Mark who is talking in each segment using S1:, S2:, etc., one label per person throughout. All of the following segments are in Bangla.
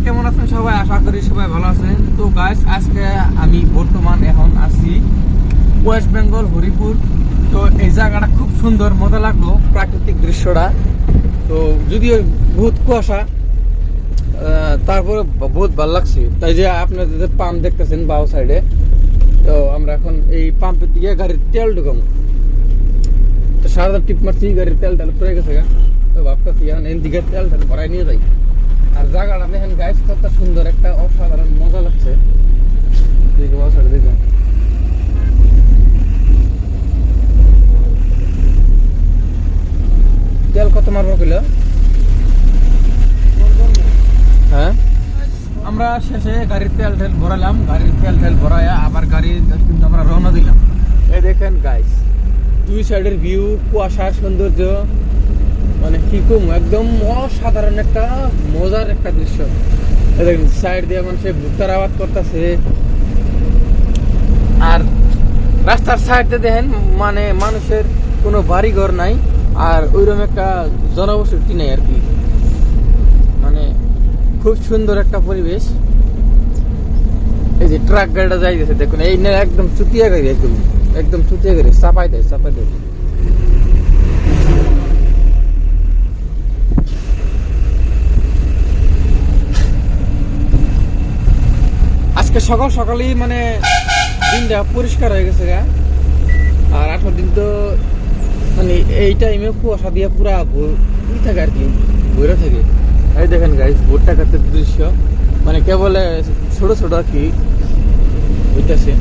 S1: কেমন আছেন সবাই? আশা করি সবাই ভালো আছেন। তো গাইস, আজকে আমি বর্তমান এখন আছি ওয়েস্ট বেঙ্গল হরিপুর। তো এই জায়গাটা খুব সুন্দর, মজা লাগলো প্রাকৃতিক দৃশ্যটা। তো যদিও বহুত কুয়াশা, তারপরে বহুত ভালো লাগছে। তাই যে আপনাদের পাম্প দেখতেছেন বাউ সাইডে, তো আমরা এখন এই পাম্পের দিকে গাড়ির তেল ঢুকাবো। তো সারাদিন টিপ মারছি, গাড়ির তেল পড়ে গেছে গা। তো ভাবতেছি এখন এই দিকে তেল ভরাই নিয়ে যাই। আর জায়গাটা দেখেন গাইস, কত সুন্দর, একটা অসাধারণ মজা লাগছে। দেখুন তেল কত মারবো কিলো? হ্যাঁ, আমরা শেষে গাড়ির তেল ভরালাম। গাড়ির তেল ভরাইয়া আবার গাড়ি কিন্তু আমরা রওনা দিলাম। এই দেখেন গাইস, দুই সাইডের ভিউ, কুয়াশার সৌন্দর্য, মানে কি কম, একদম অসাধারণ একটা মজার একটা দৃশ্য। দেখেন সাইড দিয়ে মানুষের ভুট্টার আবাদ করতেছে, আর রাস্তার সাইড দিয়ে দেখেন মানে মানুষের কোনো বাড়ি ঘর নাই, আর ওইরকম একটা জনবসতি নেই আর কি। মানে খুব সুন্দর একটা পরিবেশ। এই যে ট্রাক গাড়িটা যাইতেছে দেখুন, এই একদম চুতিয়া গাড়ি, একদম চুতিয়া গাড়ি, চাপাই দেয়। আজকে সকালেই মানে দিনটা পরিষ্কার হয়ে গেছে গা। আর 8 দিন তো মানে এই টাইমে কুয়াশা দিয়ে পুরা থাকে আর কি, ভরে থাকে। এই দেখেন গাইস, ভুট্টা ক্ষেতের দৃশ্য, মানে কেবল ছোট ছোট আর কি হইতেছে।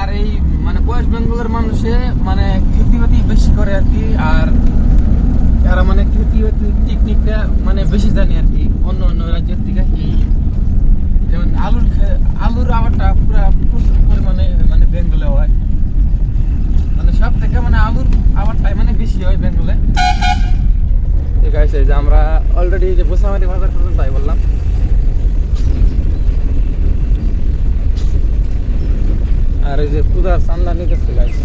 S1: আর এই মানে ওয়েস্ট বেঙ্গলের মানুষে মানে খেতিবাতি বেশি করে আর কি। আর এরা মানে খেতিবাতি টেকনিকটা মানে বেশি জানে আর কি অন্য রাজ্যের থেকে। যেমন আলুর আবারটা পুরা প্রচুর পরিমাণে মানে বেঙ্গলে হয়, মানে সব থেকে মানে আলুর আবারটাই মানে বেশি হয় বেঙ্গলে। ঠিক আছে, যে আমরা অলরেডি যে বোসামারি বাজার পর্যন্ত তাই বললাম। আর এই যে পূজার চান্দা নিতেছে গাইস,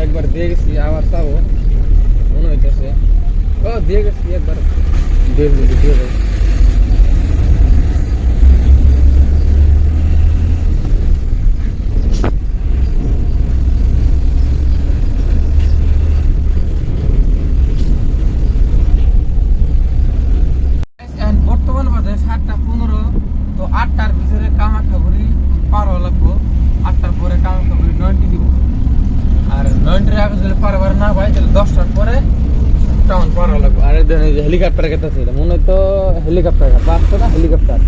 S1: একবার দিয়ে গেছি, আবার যাবো মনে হইতেছে। ও দিয়ে গেছি একবার, দিয়ে যাই। বর্তমান বাজে 7:15। তো 8টার ভিতরে কামাখ্যাগুড়ি পার হওয়া লাগবো। 8টার পরে কামাখ্যাগুড়ি 90 দিব। আর 90 আগে যদি পারবার না পাই তাহলে 10টার পরে টাউন পার হওয়া লাগবো। আর হেলিকপ্টার কেটেছে, মনে হয় তো হেলিকপ্টার, বাস তো না হেলিকপ্টার।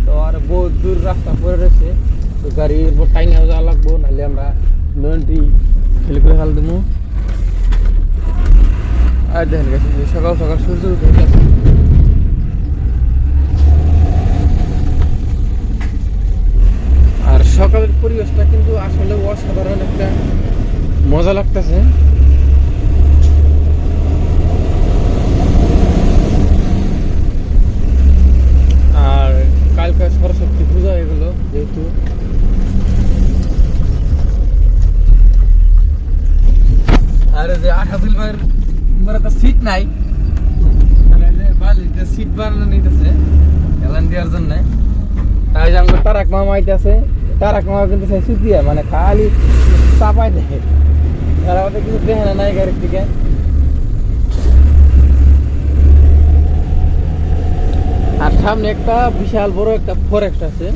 S1: তো আর বহুত দূর রাস্তা পরে রয়েছে, তো গাড়ির টাইম যাওয়া লাগবো, নাহলে আমরা 90 হেলি করে ফেল দেবো। আর দেখেন গেছে সকাল সকাল সূর্য উঠে গেছে। আর সকালের পরিবেশটা কিন্তু আসলে অসাধারণ, একটা মজা লাগতেছে। আর কালকে সরস্বতী পূজা এগুলো যেহেতু, আর যে 8 ভাইয়ের মানে তো সিট নাই, মানে যে বালিতে সিট বানানো নিতেছে এলান দেওয়ার জন্য। তাই যে আমাকে তারাক মামা আইতেছে, তারাক মামা কিন্তু সুতিয়া মানে খালি চাপাই দেয়, তারা আমাদের কিছু দেখে না নাই গাড়ির দিকে। আর সামনে একটা বিশাল বড় একটা ফরেস্ট আছে,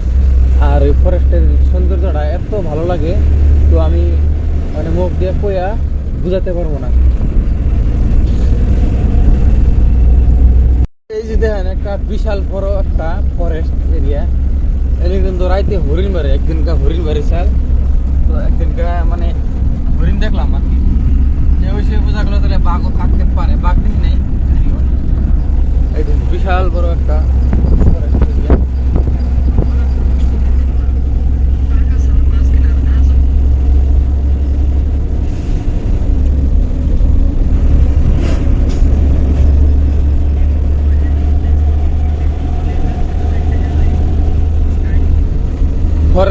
S1: আর ওই ফরেস্টের সৌন্দর্যটা এত ভালো লাগে, তো আমি মানে মুখ দিয়ে কইয়া বুঝাতে পারবো না। এই যে দেখেন একটা বিশাল বড় একটা ফরেস্ট এরিয়া, এখানে কিন্তু রাইতে হরিণ বাড়ে, একদিনকার হরিণ বাড়ি স্যার। তো একদিনকার মানে হরিণ দেখলাম আর কি, যে ওই সে বোঝা গেলো তাহলে বাঘও থাকতে পারে, বাঘ দেখি নেই। এই বিশাল বড় একটা ফরেস্ট এরিয়া।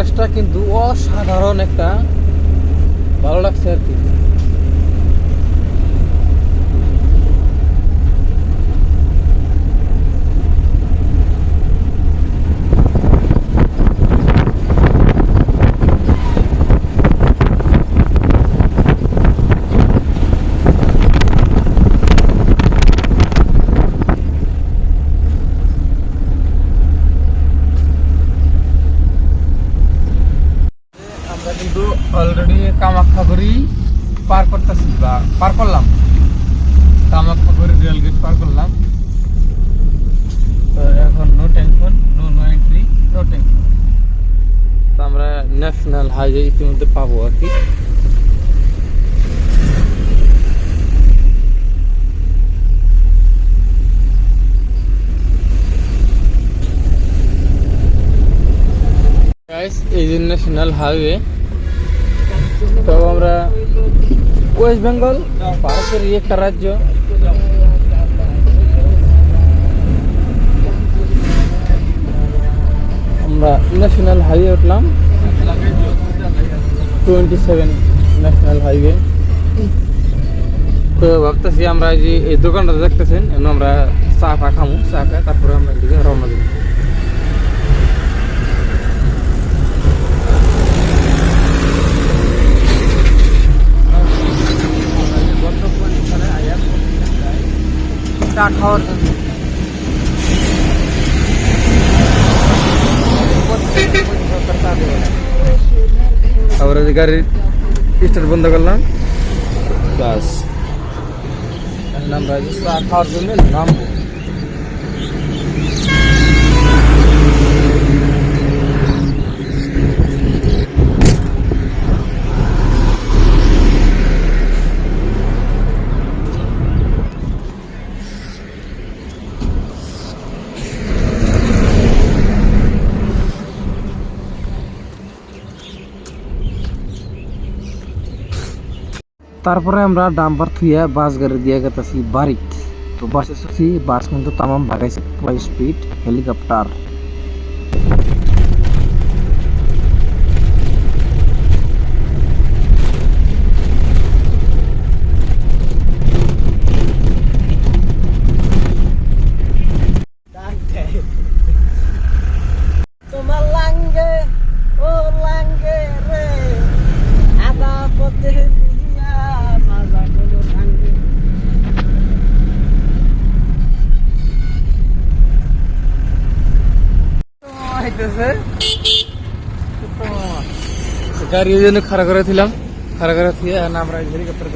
S1: ফরেস্টটা কিন্তু অসাধারণ একটা, ভালো লাগছে আর কি। আমরা কিন্তু অলরেডি কামাখ্যাগুড়ি পার করতেছি বা পার করলাম, কামাখ্যাগুড়ি রেল গেট পার করলাম। তো এখন no tension, no entry, no tension. তো আমরা ন্যাশনাল হাইওয়ে ইতিমধ্যে পাবো আর কি। এই যে ন্যাশনাল হাইওয়ে। তো আমরা ওয়েস্ট বেঙ্গল ভারতের একটা রাজ্য। আমরা ন্যাশনাল হাইওয়ে উঠলাম, 27 ন্যাশনাল হাইওয়ে। তো ভাবতেছি আমরা যে এই দোকানটা দেখতেছেন, আমরা চা ফা খামু, চা খাই তারপরে আমরা এদিকে রওনা দিব। চা খাওয়ার জন্য আমরা যে গাড়ির স্টার্ট বন্ধ করলাম, বাস আমরা চা খাওয়ার জন্য নামবো। তারপরে আমরা ডাম্পার থুইয়া বাস গাড়ি দিয়ে গেতেছি বাড়িত। তো বাসে শুছি, বাস কিন্তু তামাম ভাগাইছে পুরো স্পিড, হেলিকপ্টার।
S2: তোমার লাঙ্গে ও লাঙ্গে রে আদা পথে দিয়া মাজা কোনো ভাঙ্গে।
S1: গাড়ি জন্য খাড়া করে ছিলাম, খাড়া করে দিয়ে আমরা হেলিকপ্টার